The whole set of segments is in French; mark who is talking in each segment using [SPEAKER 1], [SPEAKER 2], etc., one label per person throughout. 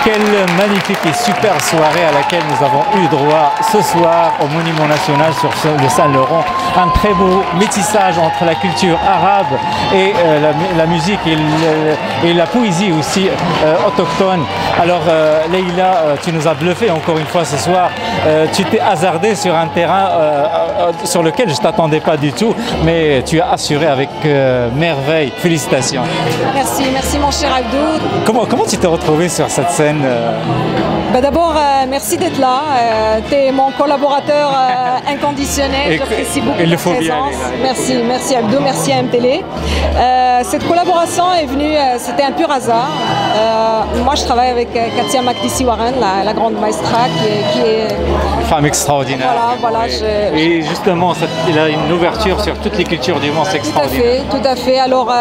[SPEAKER 1] Quelle magnifique et super soirée à laquelle nous avons eu droit ce soir au Monument National sur le Saint-Laurent. Un très beau métissage entre la culture arabe et la musique et la poésie aussi autochtone. Alors Leïla, tu nous as bluffé encore une fois ce soir. Tu t'es hasardé sur un terrain sur lequel je ne t'attendais pas du tout, mais tu as assuré avec merveille. Félicitations.
[SPEAKER 2] Merci mon cher Abdou.
[SPEAKER 1] Comment tu t'es retrouvé sur cette scène?
[SPEAKER 2] D'abord, merci d'être là. Tu es mon collaborateur inconditionnel. J'apprécie beaucoup ta présence. Merci Abdou, merci à MTélé. Cette collaboration est venue, c'était un pur hasard. Moi, je travaille avec Katia Makdissi-Warren, la grande maestra, qui est
[SPEAKER 1] une femme extraordinaire.
[SPEAKER 2] Voilà.
[SPEAKER 1] Et justement, il a une ouverture sur toutes les cultures du monde, c'est extraordinaire.
[SPEAKER 2] Tout à fait. Alors,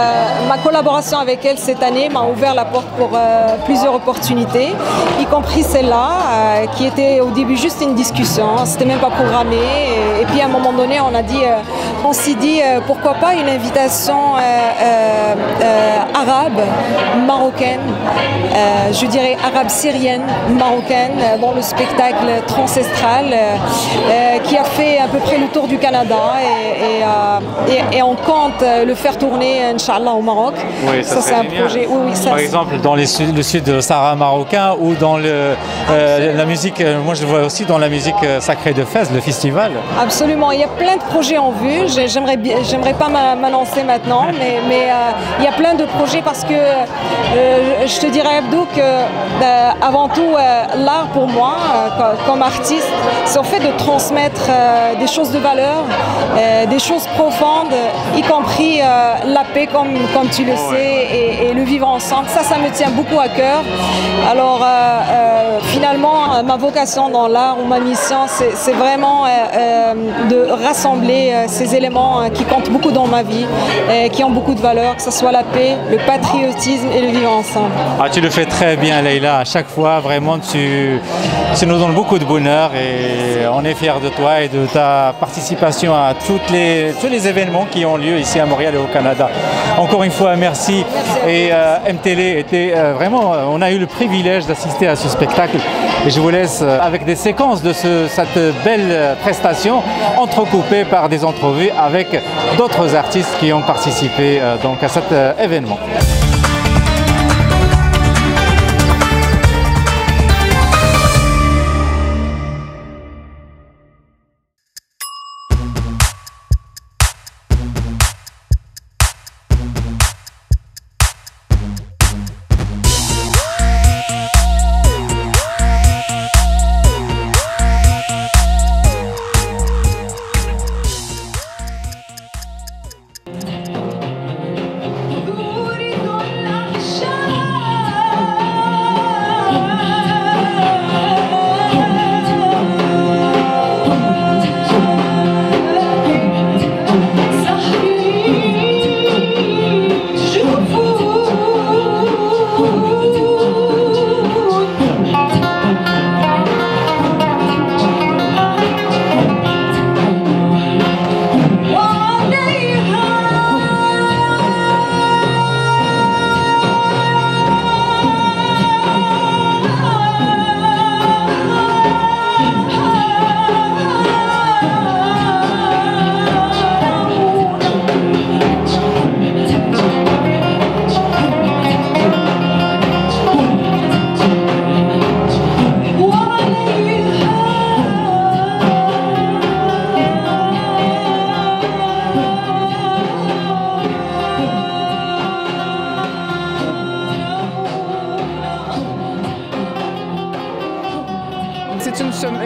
[SPEAKER 2] ma collaboration avec elle cette année m'a ouvert la porte pour plusieurs opportunités, y compris celle-là, qui était au début juste une discussion. C'était même pas programmé. Et puis, à un moment donné, on s'est dit, pourquoi pas une invitation arabe, marocaine, je dirais arabe syrienne, marocaine, dans le spectacle Transestral, qui a fait à peu près le tour du Canada et on compte le faire tourner, Inch'Allah, au Maroc.
[SPEAKER 1] Oui, ça c'est un projet. Par exemple, dans le sud de Sahara marocain ou dans la musique, moi je le vois aussi dans la musique sacrée de Fès, le festival.
[SPEAKER 2] Absolument, il y a plein de projets en vue. J'aimerais pas m'annoncer maintenant, mais il y a plein de projets parce que je te dirais, Abdou, que avant tout, l'art pour moi, comme artiste, c'est en fait de transmettre des choses de valeur, des choses profondes, y compris la paix, comme tu le sais, et le vivre ensemble. Ça me tient beaucoup à cœur. Alors, finalement, ma vocation dans l'art ou ma mission, c'est vraiment de rassembler ces éléments qui comptent beaucoup dans ma vie, qui ont beaucoup de valeur, que ce soit la paix, le patriotisme et le vivre ensemble.
[SPEAKER 1] Ah, tu le fais très bien, Leïla. À chaque fois, vraiment, tu nous donnes beaucoup de bonheur et on est fiers de toi et de ta participation à tous les événements qui ont lieu ici à Montréal et au Canada. Encore une fois, merci. Et MTélé était vraiment, on a eu le privilège d'assister à ce spectacle. Et je vous laisse avec des séquences de cette belle prestation entrecoupées par des entrevues avec d'autres artistes qui ont participé donc à cet événement.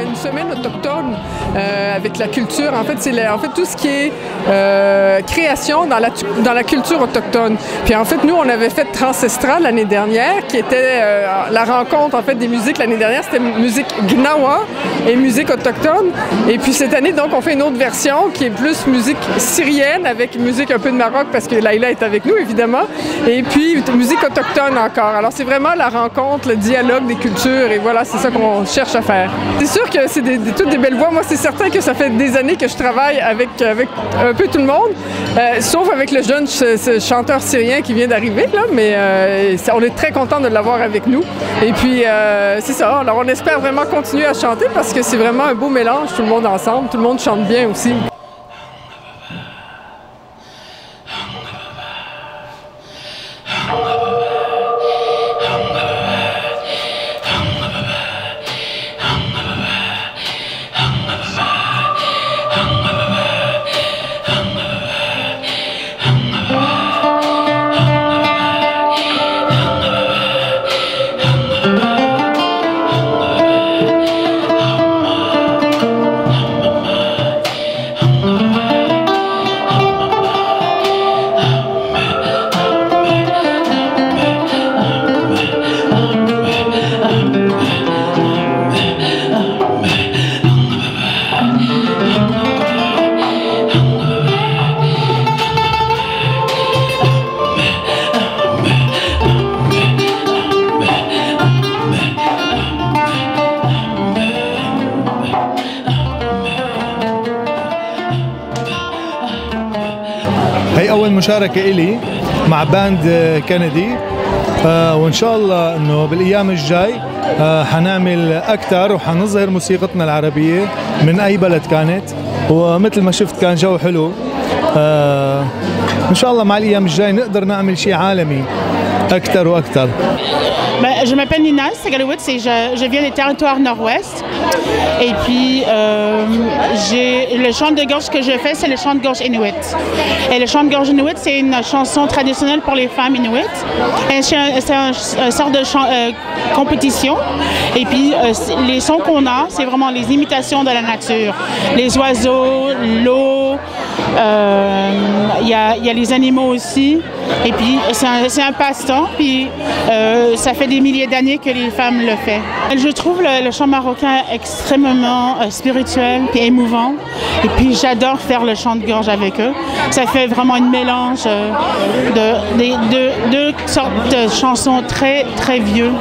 [SPEAKER 3] une semaine autochtone avec la culture. En fait, c'est tout ce qui est création dans la culture autochtone. Puis en fait, nous, on avait fait Transestral l'année dernière, qui était la rencontre en fait des musiques. L'année dernière, c'était musique gnawa et musique autochtone. Et puis cette année, donc, on fait une autre version qui est plus musique syrienne avec musique un peu de Maroc parce que Laïla est avec nous, évidemment. Et puis musique autochtone encore. Alors c'est vraiment la rencontre, le dialogue des cultures et voilà, c'est ça qu'on cherche à faire. C'est sûr que c'est toutes des belles voix. Moi, c'est certain que ça fait des années que je travaille avec un peu tout le monde, sauf avec le jeune ce chanteur syrien qui vient d'arriver, là, mais on est très content de l'avoir avec nous. Et puis, c'est ça. Alors, on espère vraiment continuer à chanter parce que c'est vraiment un beau mélange, tout le monde ensemble. Tout le monde chante bien aussi.
[SPEAKER 4] هي أول مشاركة إلي مع باند كندي، وإن شاء الله إنه بالأيام الجاي حنعمل أكثر وحنظهر موسيقتنا العربية من أي بلد كانت، ومثل ما شفت كان جو حلو. إن شاء الله مع الأيام الجاي نقدر نعمل شيء عالمي أكثر وأكثر.
[SPEAKER 5] Je m'appelle Nina Segalowitz et je viens des territoires nord-ouest. Et puis, le chant de gorge que je fais, c'est le chant de gorge inuit. Et le chant de gorge inuit, c'est une chanson traditionnelle pour les femmes inuit. C'est une sorte de compétition. Et puis, les sons qu'on a, c'est vraiment les imitations de la nature. Les oiseaux, l'eau, il y a les animaux aussi. Et puis, c'est un passe-temps. Puis, ça fait des milliers d'années que les femmes le font. Je trouve le chant marocain extrêmement spirituel et émouvant. Et puis, j'adore faire le chant de gorge avec eux. Ça fait vraiment un mélange de deux sortes de chansons très, très vieux.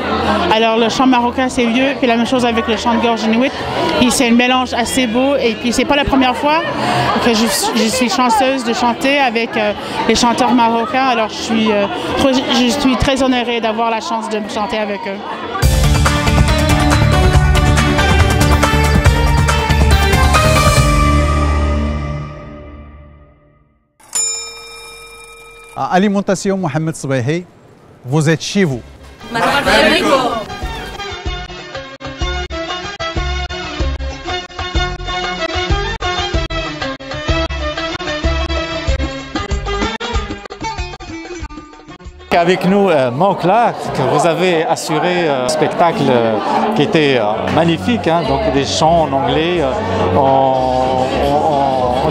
[SPEAKER 5] Alors, le chant marocain, c'est vieux. Puis, la même chose avec le chant de gorge inuit. Puis, c'est un mélange assez beau. Et puis, c'est pas la première fois que je suis chanceuse de chanter avec les chanteurs marocains. Alors, je suis très honorée d'avoir la chance de chanter avec eux.
[SPEAKER 6] Alimentation Mohamed Soubehi, vous êtes chez vous.
[SPEAKER 1] Avec nous, Moncla, que vous avez assuré un spectacle qui était magnifique, hein, donc des chants en anglais, en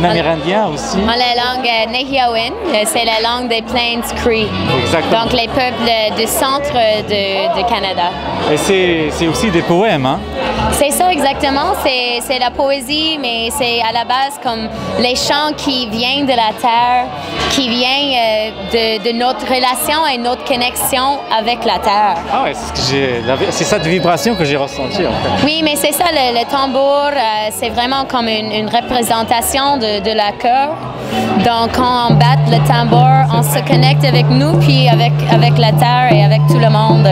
[SPEAKER 1] amérindien aussi.
[SPEAKER 7] En la langue Nehiyawen, c'est la langue des Plains Cree.
[SPEAKER 1] Exactement.
[SPEAKER 7] Donc les peuples du centre de Canada.
[SPEAKER 1] Et c'est aussi des poèmes, hein?
[SPEAKER 7] C'est ça exactement, c'est la poésie, mais c'est à la base comme les chants qui viennent de la terre, qui viennent de notre relation et notre connexion avec la terre.
[SPEAKER 1] Ah ouais, c'est cette vibration que j'ai ressentie en fait.
[SPEAKER 7] Oui, mais c'est ça, le tambour, c'est vraiment comme une représentation de la cœur. Donc quand on bat le tambour, on se connecte avec nous, puis avec la terre et avec tout le monde.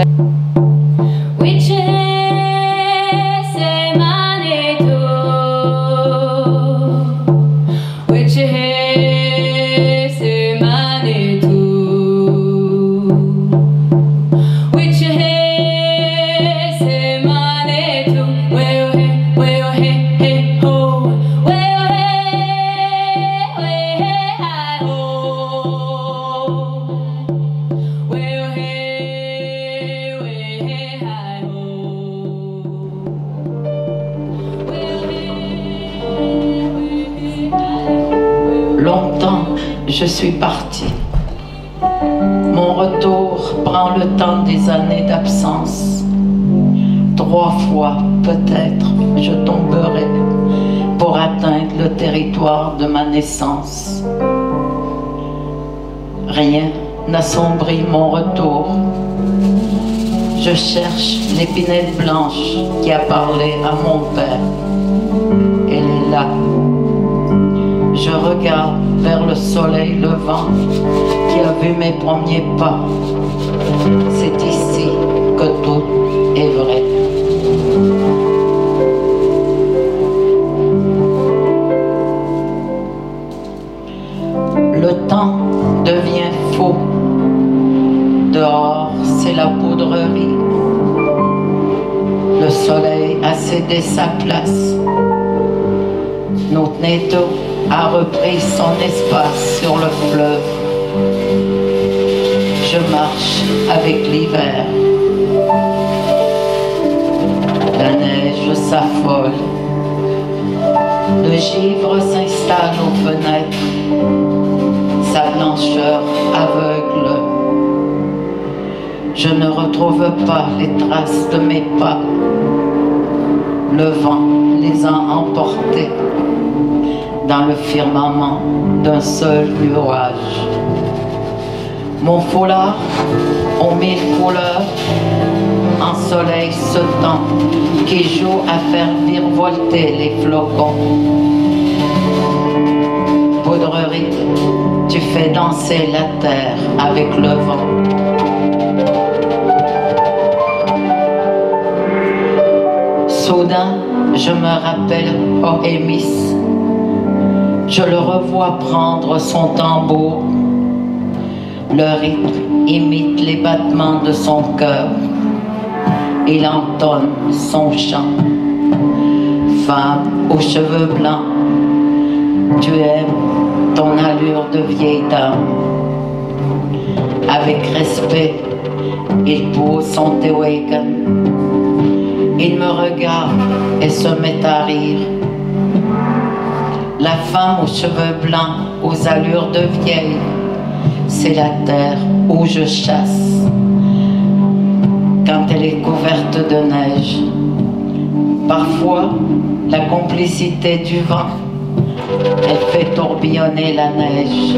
[SPEAKER 8] Longtemps, je suis partie. Mon retour prend le temps des années d'absence. 3 fois, peut-être, je tomberai pour atteindre le territoire de ma naissance. Rien n'assombrit mon retour. Je cherche l'épinette blanche qui a parlé à mon père. Elle est là. Je regarde vers le soleil levant qui a vu mes premiers pas. C'est ici que tout est vrai. Le temps devient faux. Dehors, c'est la poudrerie. Le soleil a cédé sa place. Notre Neto a repris son espace sur le fleuve. Je marche avec l'hiver. La neige s'affole. Le givre s'installe aux fenêtres. Sa blancheur aveugle. Je ne retrouve pas les traces de mes pas. Le vent les a emportés dans le firmament d'un seul nuage. Mon foulard aux 1000 couleurs, en soleil ce temps qui joue à faire virevolter les flocons. Poudrerie, tu fais danser la terre avec le vent. Soudain, je me rappelle Ohémis. Je le revois prendre son tambour. Le rythme imite les battements de son cœur. Il entonne son chant. Femme aux cheveux blancs, tu aimes ton allure de vieille dame. Avec respect, il pose son tewagan. Il me regarde et se met à rire. La femme aux cheveux blancs, aux allures de vieille, c'est la terre où je chasse. Quand elle est couverte de neige, parfois la complicité du vent, elle fait tourbillonner la neige.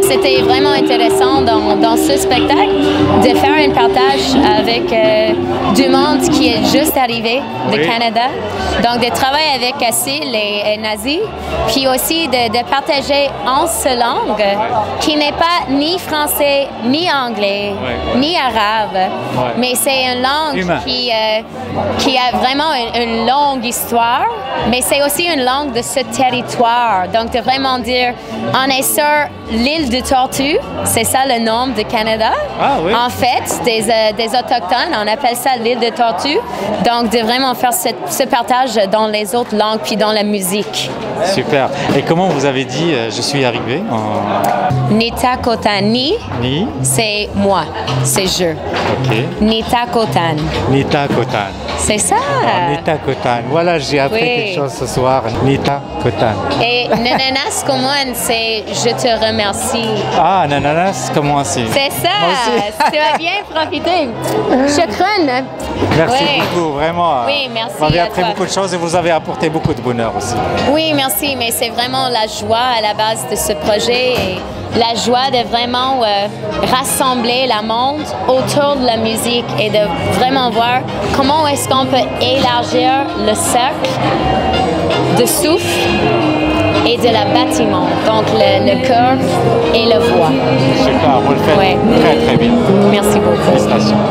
[SPEAKER 7] C'était vraiment intéressant dans ce spectacle de faire un partage avec du monde qui est juste arrivé du Canada. Donc de travailler avec Assil et Nazi, puis aussi de partager 11 langues qui n'est pas ni français, ni anglais, ni arabe, mais c'est une langue qui a vraiment une longue histoire, mais c'est aussi une langue de ce territoire. Donc de vraiment dire, on est sur l'île de Tortue, c'est ça le nom du Canada.
[SPEAKER 1] Ah, oui.
[SPEAKER 7] En fait, des Autochtones, on appelle ça l'île de Tortue. Donc de vraiment faire ce partage dans les autres langues puis dans la musique.
[SPEAKER 1] Super. Et comment vous avez dit je suis arrivé
[SPEAKER 7] Nita Kotani,
[SPEAKER 1] Ni.
[SPEAKER 7] c'est moi, c'est je.
[SPEAKER 1] Ok.
[SPEAKER 7] Nita Kotan.
[SPEAKER 1] Nita Kotan.
[SPEAKER 7] C'est ça.
[SPEAKER 1] Nita Kotan. Voilà, j'ai appris quelque chose ce soir. Nita Kotan.
[SPEAKER 7] Et Nananas Komon, c'est je te remercie.
[SPEAKER 1] Ah, Nananas, comment c'est?
[SPEAKER 7] C'est ça. Tu as bien profité. Shukran.
[SPEAKER 1] Merci beaucoup, vraiment.
[SPEAKER 7] Oui, merci.
[SPEAKER 1] Vous avez
[SPEAKER 7] à
[SPEAKER 1] appris
[SPEAKER 7] toi.
[SPEAKER 1] beaucoup de choses et vous avez apporté beaucoup de bonheur aussi.
[SPEAKER 7] Oui, merci, mais c'est vraiment la joie à la base de ce projet et la joie de vraiment rassembler le monde autour de la musique et de vraiment voir comment est-ce qu'on peut élargir le cercle de souffle et de la bâtiment, donc le cœur et la voix.
[SPEAKER 1] Super, vous le faites très très bien.
[SPEAKER 7] Merci beaucoup.
[SPEAKER 1] Félicitations.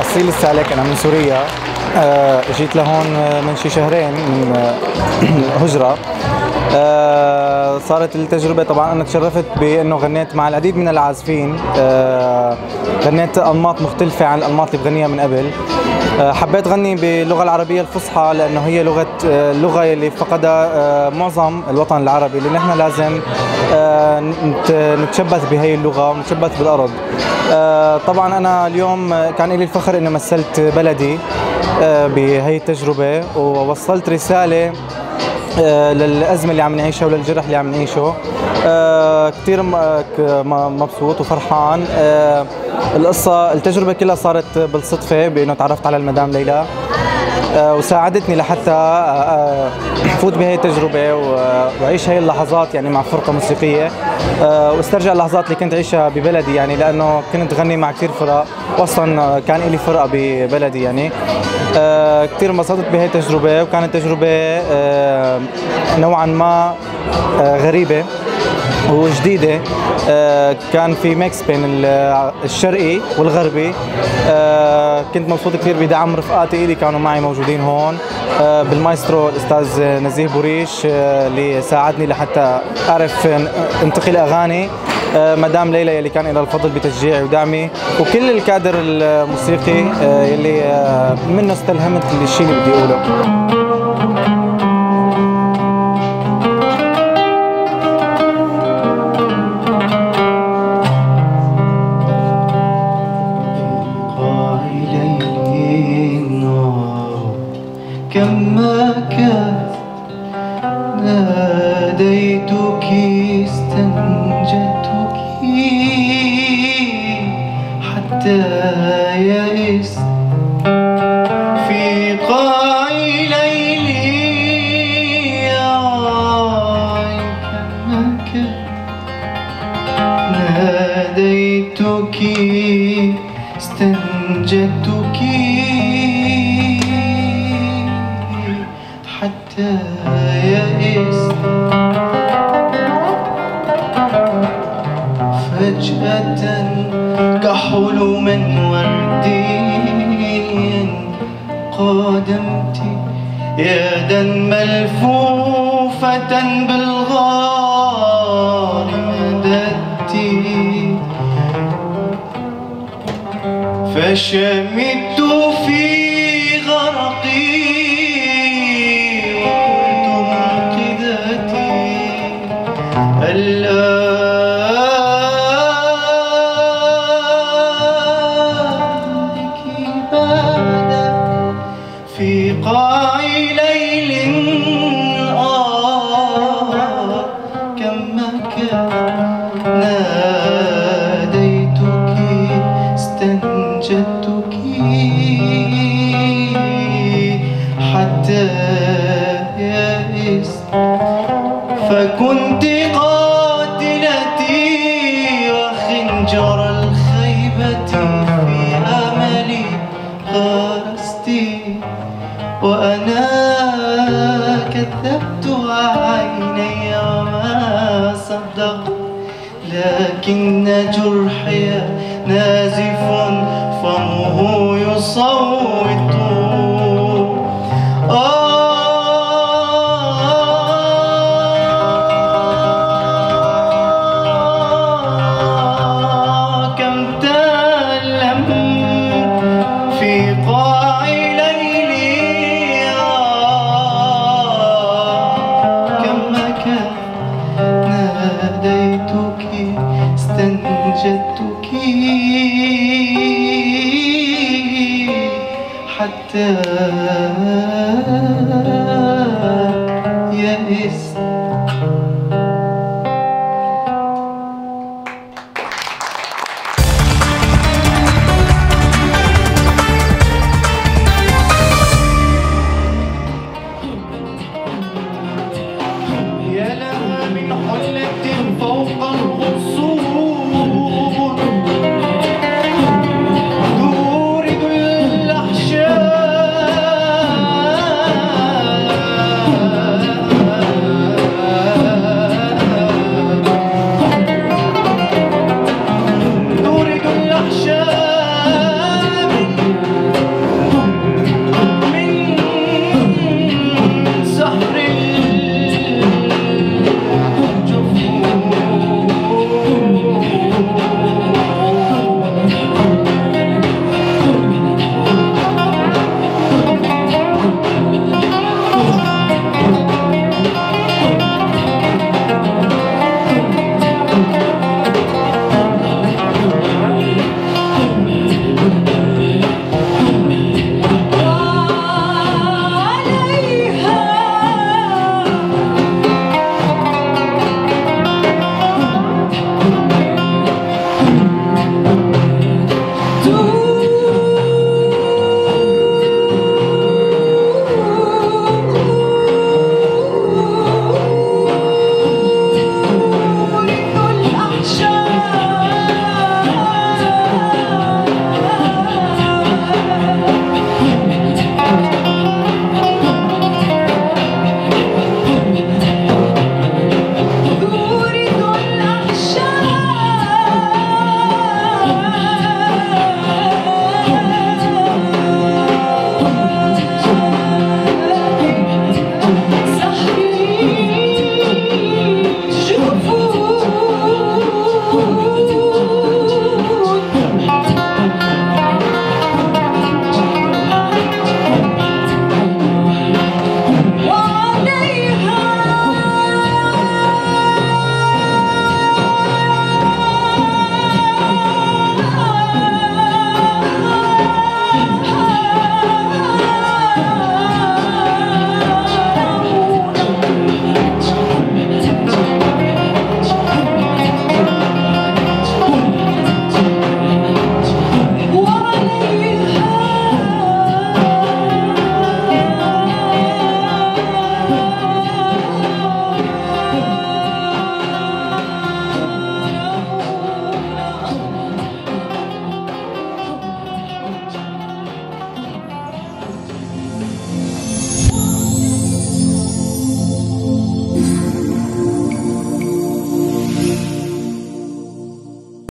[SPEAKER 9] أصيل السالك، أنا من سوريا. جيت لهون من شي شهرين من هجرة. صارت التجربة، طبعا أنا تشرفت بأنه غنيت مع العديد من العازفين. غنيت أنماط مختلفة عن الأنماط اللي بغنيها من قبل. حبيت غني باللغة العربية الفصحى لأنه هي اللغة اللي فقدها معظم الوطن العربي، اللي نحن لازم نتشبث بهي اللغة ونتشبث بالأرض. طبعا أنا اليوم كان لي الفخر إني مثلت بلدي بهي التجربة، ووصلت رسالة للأزمة اللي عم نعيشها وللجرح اللي عم نعيشه. كثير مبسوط وفرحان. التجربة كلها صارت بالصدفة بأنه تعرفت على المدام ليلى، وساعدتني لحتى فوت بهي التجربة وأعيش هي اللحظات يعني مع فرقة موسيقية، واسترجع اللحظات اللي كنت أعيشها ببلدي، يعني لأنه كنت غني مع كثير فرق، وأصلا كان لي فرقة ببلدي يعني. كثير انبسطت بهي التجربة، وكانت تجربة نوعا ما غريبة وجديدة. كان في ميكس بين الشرقي والغربي. كنت مبسوط كثير بدعم رفقاتي اللي كانوا معي موجودين هون، بالمايسترو الأستاذ نزيه بوريش اللي ساعدني لحتى أعرف انتقل أغاني، مدام ليلى اللي كان لها الفضل بتشجيعي ودعمي، وكل الكادر الموسيقي اللي منه استلهمت الشيء اللي بدي أقوله.
[SPEAKER 10] كما كان ناديتك استنجدتك حتى يئست في قاع ليلي كمك ناديتك استنجدتك حتى يئست فجأة كحلم وردي قادمت يدا ملفوفة بالغار مددت فشمت في غرقي وقلت منقذتي في قاع ليل كمك ناديتك استنجدتك حتى يئست فكنت قاتلتي وخنجر الخيبة في أملي غرستي وأنا كذبت عيني وما صدقت لكن جرحي نازف فمه يصوت